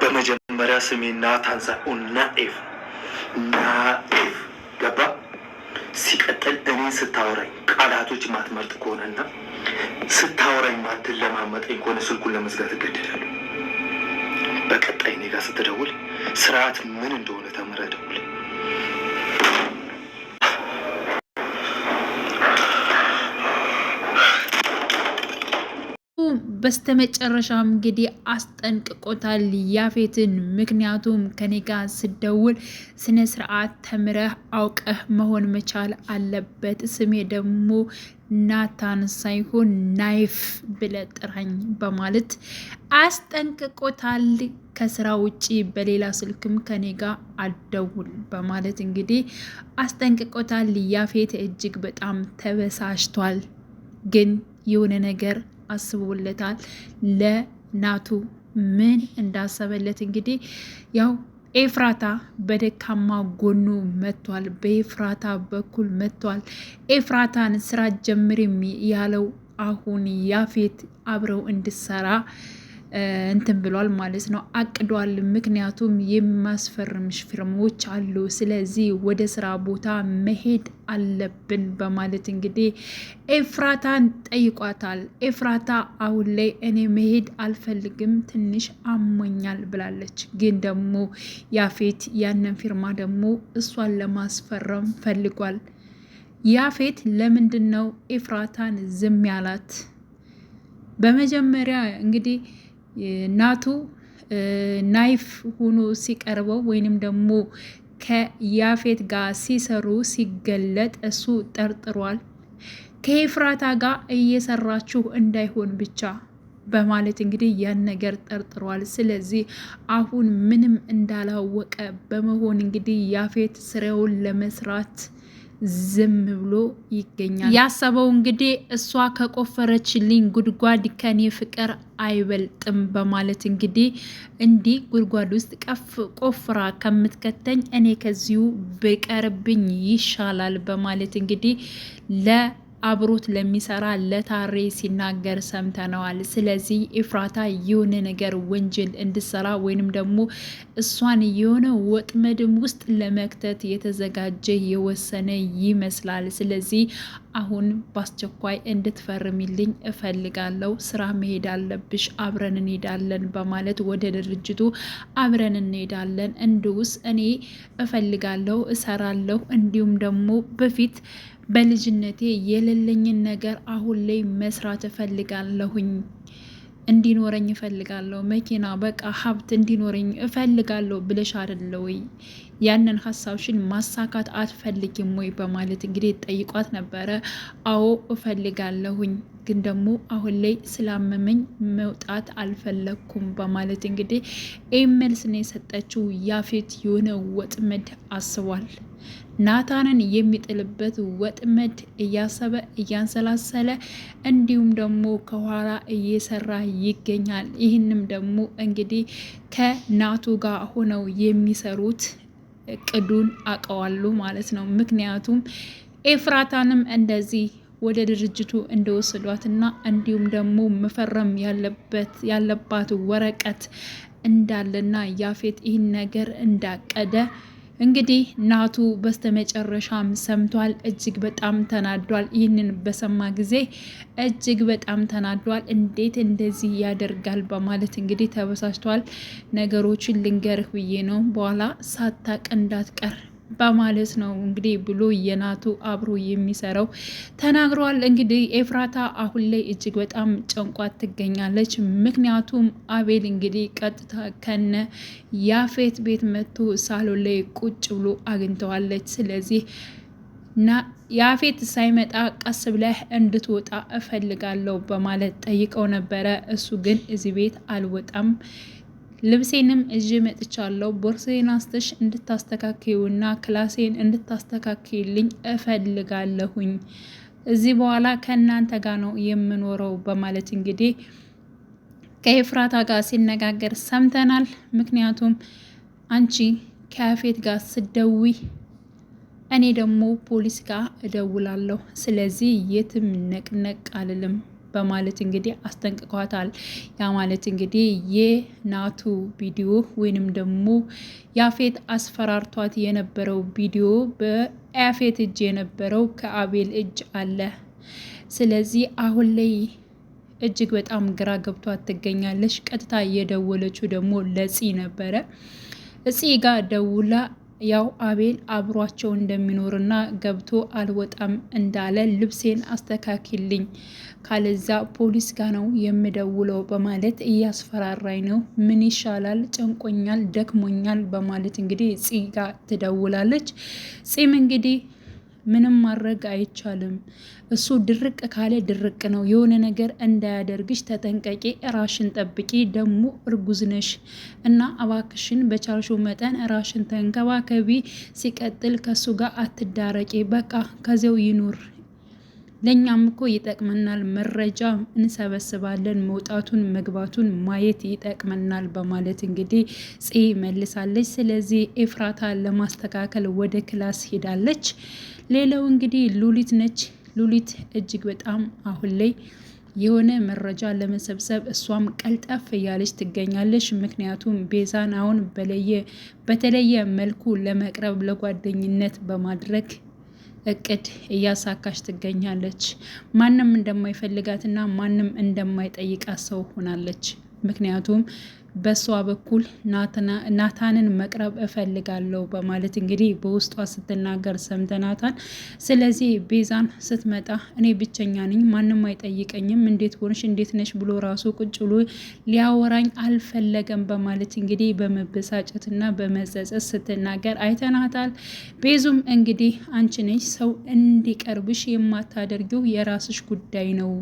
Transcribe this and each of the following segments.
በመጀመሪያ ስሜ ናታን ሳይሆን ናኤፍ ገባ። ሲቀጥል እኔን ስታወራኝ ቃላቶች ማትመርጥ ከሆነና ስታወራኝ ማትለማመጠኝ ከሆነ ስልኩን ለመዝጋት እገደዳለሁ። በቀጣይ እኔ ጋር ስትደውል ስርዓት ምን እንደሆነ ተምረህ ደውል። በስተመጨረሻም እንግዲህ አስጠንቅቆታል ያፌትን። ምክንያቱም ከኔ ጋር ስደውል ስነ ስርዓት ተምረህ አውቀህ መሆን መቻል አለበት። ስሜ ደግሞ ናታን ሳይሆን ናይፍ ብለህ ጥራኝ በማለት አስጠንቅቆታል። ከስራ ውጪ በሌላ ስልክም ከኔ ጋር አልደውል በማለት እንግዲህ አስጠንቅቆታል። ያፌት እጅግ በጣም ተበሳጭቷል። ግን የሆነ ነገር አስቦለታል። ለናቱ ምን እንዳሰበለት እንግዲህ ያው ኤፍራታ በደካማ ጎኑ መጥቷል። በኤፍራታ በኩል መጥቷል። ኤፍራታን ስራ ጀምሪም ያለው አሁን ያፌት አብረው እንድሰራ እንትን ብሏል ማለት ነው፣ አቅዷል። ምክንያቱም የሚያስፈርምሽ ፊርሞች አሉ፣ ስለዚህ ወደ ስራ ቦታ መሄድ አለብን በማለት እንግዲህ ኤፍራታን ጠይቋታል። ኤፍራታ አሁን ላይ እኔ መሄድ አልፈልግም ትንሽ አሞኛል ብላለች። ግን ደግሞ ያፌት ያንን ፊርማ ደግሞ እሷን ለማስፈረም ፈልጓል። ያፌት ለምንድን ነው ኤፍራታን ዝም ያላት? በመጀመሪያ እንግዲህ ናቱ ናይፍ ሆኖ ሲቀርበው ወይንም ደግሞ ከያፌት ጋር ሲሰሩ ሲገለጥ እሱ ጠርጥሯል። ከኤፍራታ ጋር እየሰራችሁ እንዳይሆን ብቻ በማለት እንግዲህ ያን ነገር ጠርጥሯል። ስለዚህ አሁን ምንም እንዳላወቀ በመሆን እንግዲህ ያፌት ስራውን ለመስራት ዝም ብሎ ይገኛል። ያሰበው እንግዲህ እሷ ከቆፈረችልኝ ጉድጓድ ከኔ ፍቅር አይበልጥም በማለት እንግዲህ እንዲህ ጉድጓድ ውስጥ ቆፍራ ከምትከተኝ እኔ ከዚሁ ብቀርብኝ ይሻላል በማለት እንግዲህ አብሮት ለሚሰራ ለታሬ ሲናገር ሰምተነዋል። ስለዚህ ኤፍራታ የሆነ ነገር ወንጀል እንድሰራ ወይንም ደግሞ እሷን የሆነ ወጥመድም ውስጥ ለመክተት የተዘጋጀ የወሰነ ይመስላል። ስለዚህ አሁን በአስቸኳይ እንድትፈርሚልኝ እፈልጋለሁ፣ ስራ መሄድ አለብሽ፣ አብረን እንሄዳለን በማለት ወደ ድርጅቱ አብረን እንሄዳለን፣ እንድውስ እኔ እፈልጋለሁ፣ እሰራለሁ፣ እንዲሁም ደግሞ በፊት በልጅነቴ የሌለኝን ነገር አሁን ላይ መስራት እፈልጋለሁኝ፣ እንዲኖረኝ እፈልጋለሁ፣ መኪና በቃ ሀብት እንዲኖረኝ እፈልጋለሁ ብለሽ አይደለ ወይ? ያንን ሀሳብሽን ማሳካት አትፈልጊም ወይ? በማለት እንግዲህ ጠይቋት ነበረ። አዎ እፈልጋለሁኝ፣ ግን ደግሞ አሁን ላይ ስላመመኝ መውጣት አልፈለግኩም በማለት እንግዲህ መልስ ነው የሰጠችው። ያፌት የሆነ ወጥመድ አስቧል። ናታንን የሚጥልበት ወጥመድ እያሰበ እያንሰላሰለ እንዲሁም ደግሞ ከኋላ እየሰራ ይገኛል። ይህንም ደግሞ እንግዲህ ከናቱ ጋር ሆነው የሚሰሩት እቅዱን አውቀዋሉ ማለት ነው። ምክንያቱም ኤፍራታንም እንደዚህ ወደ ድርጅቱ እንደወሰዷትና እንዲሁም ደግሞ መፈረም ያለባት ወረቀት እንዳለና ያፌት ይህን ነገር እንዳቀደ እንግዲህ ናቱ በስተመጨረሻም ሰምቷል። እጅግ በጣም ተናዷል። ይህንን በሰማ ጊዜ እጅግ በጣም ተናዷል። እንዴት እንደዚህ ያደርጋል በማለት እንግዲህ ተበሳጭቷል። ነገሮችን ልንገርህ ብዬ ነው በኋላ ሳታቅ እንዳትቀር በማለት ነው እንግዲህ ብሎ የናቱ አብሮ የሚሰራው ተናግሯል። እንግዲህ ኤፍራታ አሁን ላይ እጅግ በጣም ጨንቋት ትገኛለች። ምክንያቱም አቤል እንግዲህ ቀጥታ ከነ ያፌት ቤት መጥቶ ሳሎን ላይ ቁጭ ብሎ አግኝተዋለች። ስለዚህ ያፌት ሳይመጣ ቀስ ብለህ እንድትወጣ እፈልጋለሁ በማለት ጠይቀው ነበረ። እሱ ግን እዚህ ቤት አልወጣም፣ ልብሴንም እዥ መጥቻለሁ፣ ቦርሴን አስተሽ እንድታስተካክዩና ክላሴን እንድታስተካክይልኝ እፈልጋለሁኝ፣ እዚህ በኋላ ከእናንተ ጋር ነው የምኖረው በማለት እንግዲህ ከኤፍራታ ጋር ሲነጋገር ሰምተናል። ምክንያቱም አንቺ ከያፌት ጋር ስደዊ እኔ ደግሞ ፖሊስ ጋር እደውላለሁ፣ ስለዚህ የትም ነቅነቅ አልልም በማለት እንግዲህ አስጠንቅቋታል። ያ ማለት እንግዲህ የናቱ ቪዲዮ ወይንም ደግሞ ያፌት አስፈራርቷት የነበረው ቪዲዮ በያፌት እጅ የነበረው ከአቤል እጅ አለ። ስለዚህ አሁን ላይ እጅግ በጣም ግራ ገብቷት ትገኛለች። ቀጥታ እየደወለችው ደግሞ ለፂ ነበረ። እፂ ጋር ደውላ ያው አቤል አብሯቸው እንደሚኖርና ገብቶ አልወጣም እንዳለ ልብሴን አስተካክልኝ ካለዛ ፖሊስ ጋር ነው የምደውለው በማለት እያስፈራራኝ ነው። ምን ይሻላል? ጨንቆኛል፣ ደክሞኛል በማለት እንግዲህ ፂ ጋር ትደውላለች። ፂም እንግዲህ ምንም ማድረግ አይቻልም፣ እሱ ድርቅ ካለ ድርቅ ነው፣ የሆነ ነገር እንዳያደርግሽ ተጠንቀቂ፣ ራሽን ጠብቂ፣ ደግሞ እርጉዝ ነሽ እና እባክሽን በቻልሽው መጠን ራሽን ተንከባከቢ፣ ሲቀጥል ከሱ ጋር አትዳረቂ፣ በቃ ከዚያው ይኑር፣ ለእኛም እኮ ይጠቅመናል፣ መረጃ እንሰበስባለን፣ መውጣቱን መግባቱን ማየት ይጠቅመናል በማለት እንግዲህ ጽ መልሳለች። ስለዚህ ኤፍራታ ለማስተካከል ወደ ክላስ ሄዳለች። ሌላው እንግዲህ ሉሊት ነች። ሉሊት እጅግ በጣም አሁን ላይ የሆነ መረጃ ለመሰብሰብ እሷም ቀልጠፍ እያለች ትገኛለች። ምክንያቱም ቤዛን አሁን በተለየ መልኩ ለመቅረብ ለጓደኝነት በማድረግ እቅድ እያሳካች ትገኛለች። ማንም እንደማይፈልጋትና ማንም እንደማይጠይቃት ሰው ሆናለች። ምክንያቱም በሷ በኩል ናታንን መቅረብ እፈልጋለሁ በማለት እንግዲህ በውስጧ ስትናገር ሰምተናታል። ስለዚህ ቤዛን ስትመጣ እኔ ብቸኛ ነኝ፣ ማንም አይጠይቀኝም፣ እንዴት ሆንሽ፣ እንዴት ነሽ ብሎ ራሱ ቁጭ ብሎ ሊያወራኝ አልፈለገም በማለት እንግዲህ በመበሳጨትና በመጸጸት ስትናገር አይተናታል። ቤዙም እንግዲህ አንቺ ነሽ ሰው እንዲቀርብሽ የማታደርጊው የራስሽ ጉዳይ ነው፣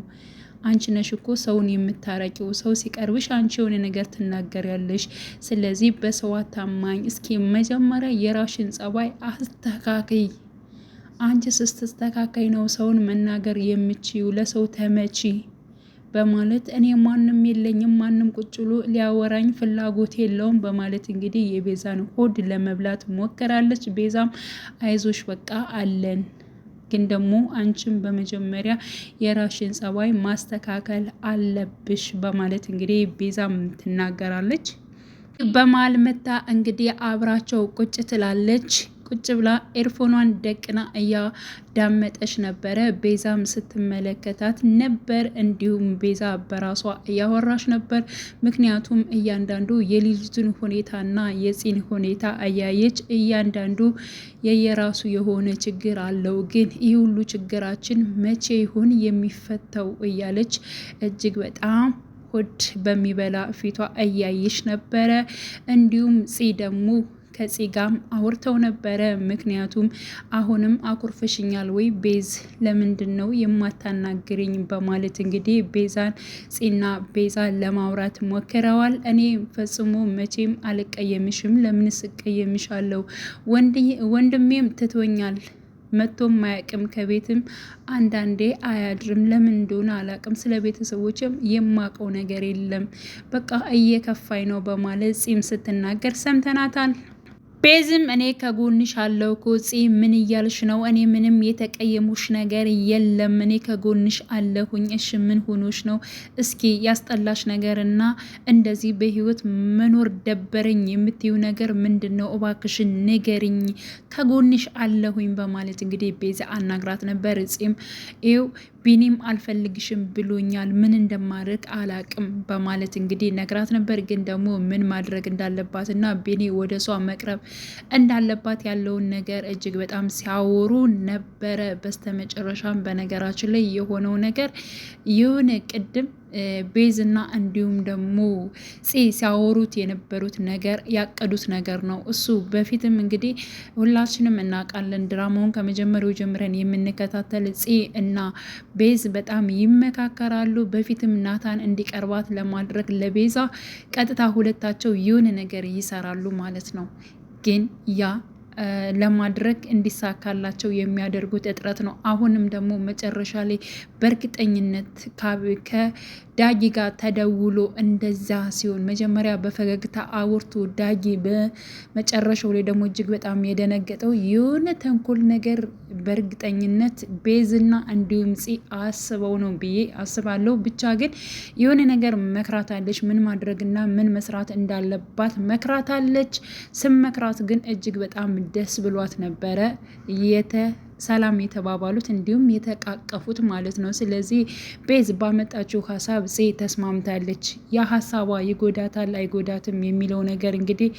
አንቺ ነሽ እኮ ሰውን የምታረቂው፣ ሰው ሲቀርብሽ አንቺ የሆነ ነገር ትናገሪያለሽ። ስለዚህ በሰው አታማኝ፣ እስኪ መጀመሪያ የራሽን ጸባይ አስተካክይ፣ አንቺ ስትስተካከይ ነው ሰውን መናገር የምችው፣ ለሰው ተመቺ በማለት እኔ ማንም የለኝም፣ ማንም ቁጭ ብሎ ሊያወራኝ ፍላጎት የለውም በማለት እንግዲህ የቤዛን ሆድ ለመብላት ሞከራለች። ቤዛም አይዞሽ በቃ አለን፣ ግን ደግሞ አንቺም በመጀመሪያ የራሽን ጸባይ ማስተካከል አለብሽ በማለት እንግዲህ ቤዛም ትናገራለች። በመሀል መታ እንግዲህ አብራቸው ቁጭ ትላለች። ቁጭ ብላ ኤርፎኗን ደቅና እያዳመጠች ነበረ። ቤዛም ስትመለከታት ነበር። እንዲሁም ቤዛ በራሷ እያወራች ነበር። ምክንያቱም እያንዳንዱ የልጅቱን ሁኔታና የፂን ሁኔታ እያየች እያንዳንዱ የየራሱ የሆነ ችግር አለው፣ ግን ይህ ሁሉ ችግራችን መቼ ይሆን የሚፈታው እያለች እጅግ በጣም ሆድ በሚበላ ፊቷ እያየች ነበረ። እንዲሁም ፂ ደግሞ ከፂ ጋም አውርተው ነበረ። ምክንያቱም አሁንም አኩርፈሽኛል ወይ ቤዝ፣ ለምንድን ነው የማታናግርኝ በማለት እንግዲህ ቤዛን ፂና ቤዛን ለማውራት ሞክረዋል። እኔ ፈጽሞ መቼም አልቀየምሽም፣ ለምንስ እቀየምሻለሁ? ወንድሜም ትቶኛል፣ መቶም አያውቅም፣ ከቤትም አንዳንዴ አያድርም፣ ለምን እንደሆነ አላውቅም፣ ስለ ቤተሰቦችም የማውቀው ነገር የለም፣ በቃ እየከፋኝ ነው በማለት ፂም ስትናገር ሰምተናታል። ቤዝም እኔ ከጎንሽ አለው እኮ ፂ፣ ምን እያልሽ ነው? እኔ ምንም የተቀየሙሽ ነገር የለም፣ እኔ ከጎንሽ አለሁኝ። እሺ ምን ሆኖሽ ነው? እስኪ ያስጠላሽ ነገርና እንደዚህ በህይወት መኖር ደበረኝ የምትዩ ነገር ምንድን ነው? እባክሽን ንገሪኝ፣ ከጎንሽ አለሁኝ በማለት እንግዲህ ቤዛ አናግራት ነበር። ፂም ይው ቢኒም አልፈልግሽም ብሎኛል፣ ምን እንደማድረግ አላቅም በማለት እንግዲህ ነግራት ነበር። ግን ደግሞ ምን ማድረግ እንዳለባትና ቢኒ ወደ እሷ መቅረብ እንዳለባት ያለውን ነገር እጅግ በጣም ሲያወሩ ነበረ። በስተመጨረሻም በነገራችን ላይ የሆነው ነገር የሆነ ቅድም ቤዝና እንዲሁም ደግሞ ፂ ሲያወሩት የነበሩት ነገር ያቀዱት ነገር ነው። እሱ በፊትም እንግዲህ ሁላችንም እናውቃለን፣ ድራማውን ከመጀመሪያው ጀምረን የምንከታተል ፂ እና ቤዝ በጣም ይመካከራሉ። በፊትም ናታን እንዲቀርባት ለማድረግ ለቤዛ ቀጥታ ሁለታቸው የሆነ ነገር ይሰራሉ ማለት ነው። ግን ያ ለማድረግ እንዲሳካላቸው የሚያደርጉት እጥረት ነው። አሁንም ደግሞ መጨረሻ ላይ በእርግጠኝነት ከዳጊ ጋር ተደውሎ እንደዛ ሲሆን መጀመሪያ በፈገግታ አውርቶ ዳጊ በመጨረሻው ላይ ደግሞ እጅግ በጣም የደነገጠው የሆነ ተንኮል ነገር በእርግጠኝነት ቤዝና እንዲሁም ፂ አስበው ነው ብዬ አስባለሁ። ብቻ ግን የሆነ ነገር መክራታለች፣ ምን ማድረግና ምን መስራት እንዳለባት መክራታለች። ስመክራት ግን እጅግ በጣም ደስ ብሏት ነበረ ሰላም የተባባሉት እንዲሁም የተቃቀፉት ማለት ነው። ስለዚህ ቤዝ ባመጣችው ሀሳብ ፄ ተስማምታለች። ያ ሀሳቧ ይጎዳታል አይጎዳትም የሚለው ነገር እንግዲህ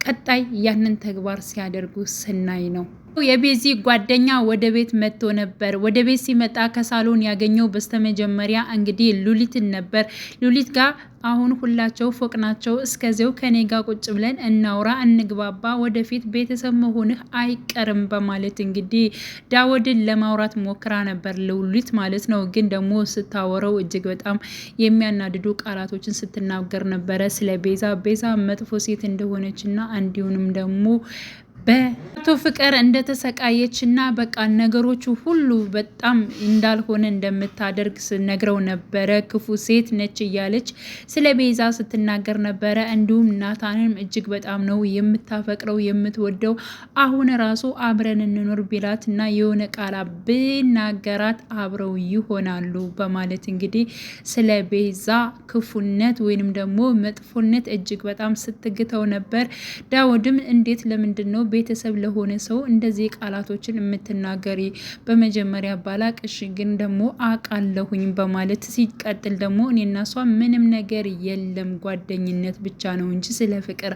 ቀጣይ ያንን ተግባር ሲያደርጉ ስናይ ነው። የቤዚ ጓደኛ ወደ ቤት መጥቶ ነበር። ወደ ቤት ሲመጣ ከሳሎን ያገኘው በስተመጀመሪያ እንግዲህ ሉሊትን ነበር። ሉሊት ጋር አሁን ሁላቸው ፎቅ ናቸው። እስከዚያው ከኔ ጋር ቁጭ ብለን እናውራ፣ እንግባባ፣ ወደፊት ቤተሰብ መሆንህ አይቀርም በማለት እንግዲህ ዳውድን ለማውራት ሞክራ ነበር ሉሊት ማለት ነው። ግን ደግሞ ስታወረው እጅግ በጣም የሚያናድዱ ቃላቶችን ስትናገር ነበረ ስለ ቤዛ መጥፎ ሴት እንደሆነች እና እንዲሁም ደግሞ በቶ ፍቅር እንደተሰቃየች እና በቃ ነገሮቹ ሁሉ በጣም እንዳልሆነ እንደምታደርግ ነግረው ነበረ። ክፉ ሴት ነች እያለች ስለ ቤዛ ስትናገር ነበረ። እንዲሁም ናታንም እጅግ በጣም ነው የምታፈቅረው የምትወደው። አሁን ራሱ አብረን እንኖር ቢላት እና የሆነ ቃላ ብናገራት አብረው ይሆናሉ በማለት እንግዲህ ስለ ቤዛ ክፉነት ወይንም ደግሞ መጥፎነት እጅግ በጣም ስትግተው ነበር። ዳውድም እንዴት ለምንድን ነው ቤተሰብ ለሆነ ሰው እንደዚህ ቃላቶችን የምትናገሪ? በመጀመሪያ ባላቅሽ ግን ደግሞ አቃለሁኝ በማለት ሲቀጥል ደግሞ እኔና እሷ ምንም ነገር የለም ጓደኝነት ብቻ ነው እንጂ ስለ ፍቅር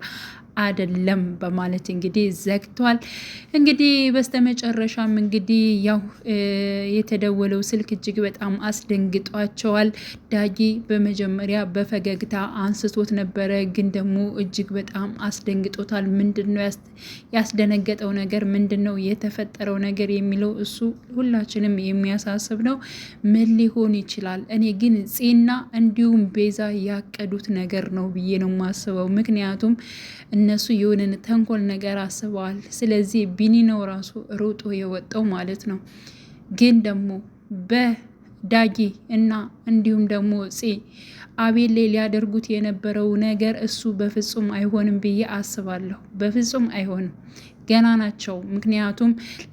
አይደለም በማለት እንግዲህ ዘግቷል። እንግዲህ በስተመጨረሻም እንግዲህ ያው የተደወለው ስልክ እጅግ በጣም አስደንግጧቸዋል። ዳጊ በመጀመሪያ በፈገግታ አንስቶት ነበረ፣ ግን ደግሞ እጅግ በጣም አስደንግጦታል። ምንድነው ያስደነገጠው ነገር? ምንድነው የተፈጠረው ነገር የሚለው እሱ ሁላችንም የሚያሳስብ ነው። ምን ሊሆን ይችላል? እኔ ግን ፄና እንዲሁም ቤዛ ያቀዱት ነገር ነው ብዬ ነው የማስበው። ምክንያቱም እነሱ የሆነን ተንኮል ነገር አስበዋል። ስለዚህ ቢኒ ነው ራሱ ሮጦ የወጣው ማለት ነው። ግን ደግሞ በዳጊ እና እንዲሁም ደግሞ ፄ አቤል ላይ ሊያደርጉት የነበረው ነገር እሱ በፍጹም አይሆንም ብዬ አስባለሁ። በፍጹም አይሆንም፣ ገና ናቸው። ምክንያቱም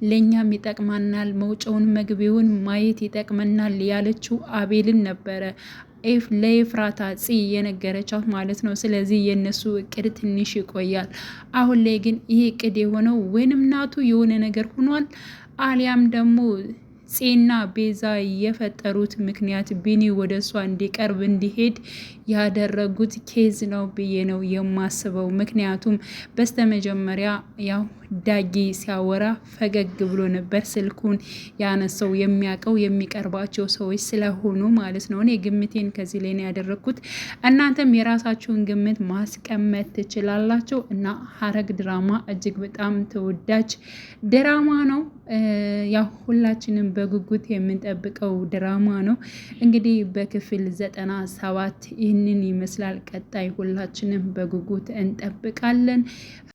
ለእኛም ይጠቅመናል፣ መውጫውን መግቢውን ማየት ይጠቅመናል ያለችው አቤልን ነበረ ለኤፍራታ ፂ የነገረቻት ማለት ነው። ስለዚህ የነሱ እቅድ ትንሽ ይቆያል። አሁን ላይ ግን ይሄ እቅድ የሆነው ወይንም ናቱ የሆነ ነገር ሆኗል፣ አሊያም ደግሞ ፄና ቤዛ የፈጠሩት ምክንያት ቢኒ ወደ እሷ እንዲቀርብ እንዲሄድ ያደረጉት ኬዝ ነው ብዬ ነው የማስበው። ምክንያቱም በስተመጀመሪያ ያው ዳጊ ሲያወራ ፈገግ ብሎ ነበር። ስልኩን ያነሰው የሚያውቀው የሚቀርባቸው ሰዎች ስለሆኑ ማለት ነው። እኔ ግምቴን ከዚህ ላይ ነው ያደረግኩት። እናንተም የራሳችሁን ግምት ማስቀመጥ ትችላላችሁ። እና ሐረግ ድራማ እጅግ በጣም ተወዳጅ ድራማ ነው። ያው ሁላችንም በጉጉት የምንጠብቀው ድራማ ነው። እንግዲህ በክፍል 97 ይህንን ይመስላል። ቀጣይ ሁላችንም በጉጉት እንጠብቃለን።